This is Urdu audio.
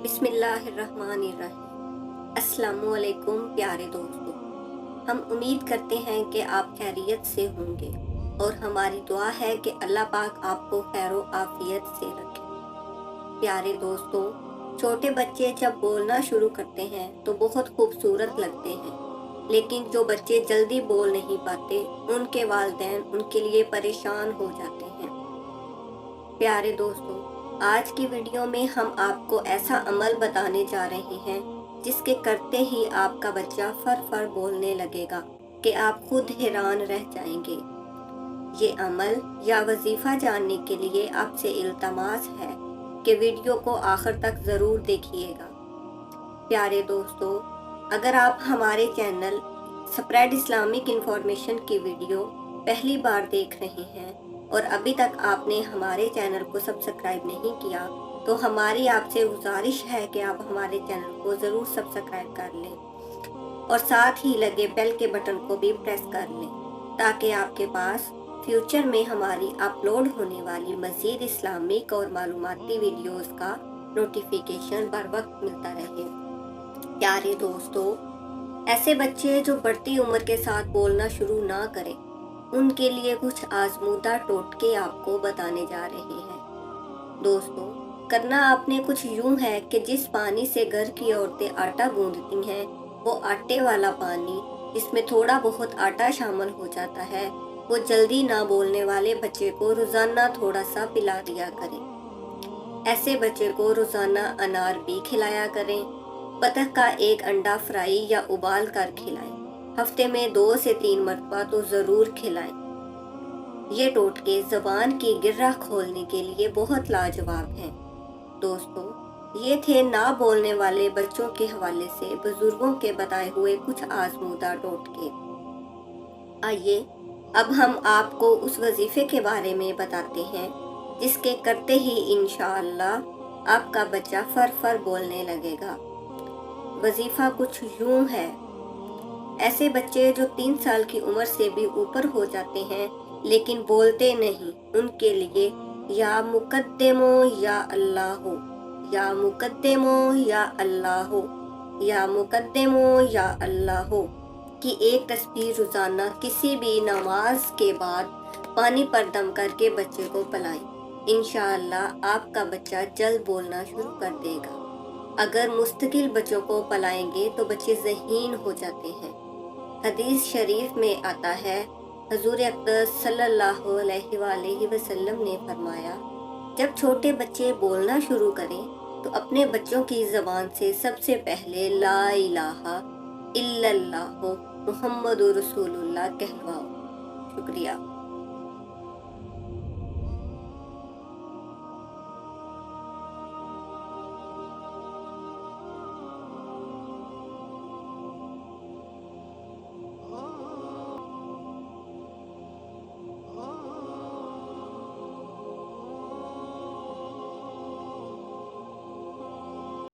بسم اللہ الرحمن الرحیم۔ السلام علیکم پیارے دوستو، ہم امید کرتے ہیں کہ آپ خیریت سے ہوں گے اور ہماری دعا ہے کہ اللہ پاک آپ کو خیر و عافیت سے رکھے۔ پیارے دوستو، چھوٹے بچے جب بولنا شروع کرتے ہیں تو بہت خوبصورت لگتے ہیں، لیکن جو بچے جلدی بول نہیں پاتے ان کے والدین ان کے لیے پریشان ہو جاتے ہیں۔ پیارے دوستو، آج کی ویڈیو میں ہم آپ کو ایسا عمل بتانے جا رہے ہیں جس کے کرتے ہی آپ کا بچہ فر بولنے لگے گا کہ آپ خود حیران رہ جائیں گے۔ یہ عمل یا وظیفہ جاننے کے لیے آپ سے التماس ہے کہ ویڈیو کو آخر تک ضرور دیکھیے گا۔ پیارے دوستو، اگر آپ ہمارے چینل اسپریڈ اسلامک انفارمیشن کی ویڈیو پہلی بار دیکھ رہے ہیں اور ابھی تک آپ نے ہمارے چینل کو سبسکرائب نہیں کیا تو ہماری آپ سے گزارش ہے کہ آپ ہمارے چینل کو ضرور سبسکرائب کر لیں اور ساتھ ہی لگے بیل کے بٹن کو بھی پریس کر لیں تاکہ آپ کے پاس فیوچر میں ہماری اپلوڈ ہونے والی مزید اسلامک اور معلوماتی ویڈیوز کا نوٹیفیکیشن بر وقت ملتا رہے۔ پیارے دوستو، ایسے بچے جو بڑھتی عمر کے ساتھ بولنا شروع نہ کریں، ان کے لیے کچھ آزمودہ ٹوٹکے آپ کو بتانے جا رہے ہیں۔ دوستو، کرنا آپ نے کچھ یوں ہے کہ جس پانی سے گھر کی عورتیں آٹا گوندتی ہیں، وہ آٹے والا پانی جس میں تھوڑا بہت آٹا شامل ہو جاتا ہے، وہ جلدی نہ بولنے والے بچے کو روزانہ تھوڑا سا پلا دیا کریں۔ ایسے بچے کو روزانہ انار بھی کھلایا کریں۔ بطخ کا ایک انڈا فرائی یا ابال کر کھلائیں۔ ہفتے میں 2 سے 3 مرتبہ تو ضرور کھلائیں۔ یہ ٹوٹکے زبان کی گرہ کھولنے کے لیے بہت لاجواب ہیں۔ دوستو، یہ تھے نہ بولنے والے بچوں کے حوالے سے بزرگوں کے بتائے ہوئے کچھ آزمودہ ٹوٹکے۔ آئیے اب ہم آپ کو اس وظیفے کے بارے میں بتاتے ہیں جس کے کرتے ہی انشاءاللہ آپ کا بچہ فر بولنے لگے گا۔ وظیفہ کچھ یوں ہے۔ ایسے بچے جو 3 سال کی عمر سے بھی اوپر ہو جاتے ہیں لیکن بولتے نہیں، ان کے لیے یا مقدمو یا اللہ ہو، یا مقدمو یا اللہ ہو، یا مقدمو یا اللہ ہو کی ایک تسبیح روزانہ کسی بھی نماز کے بعد پانی پر دم کر کے بچے کو پلائیں۔ انشاءاللہ آپ کا بچہ جلد بولنا شروع کر دے گا۔ اگر مستقل بچوں کو پلائیں گے تو بچے ذہین ہو جاتے ہیں۔ حدیث شریف میں آتا ہے، حضور اقدس صلی اللہ علیہ وآلہ وسلم نے فرمایا، جب چھوٹے بچے بولنا شروع کریں تو اپنے بچوں کی زبان سے سب سے پہلے لا الہ الا اللہ محمد رسول اللہ کہلواؤ۔ شکریہ۔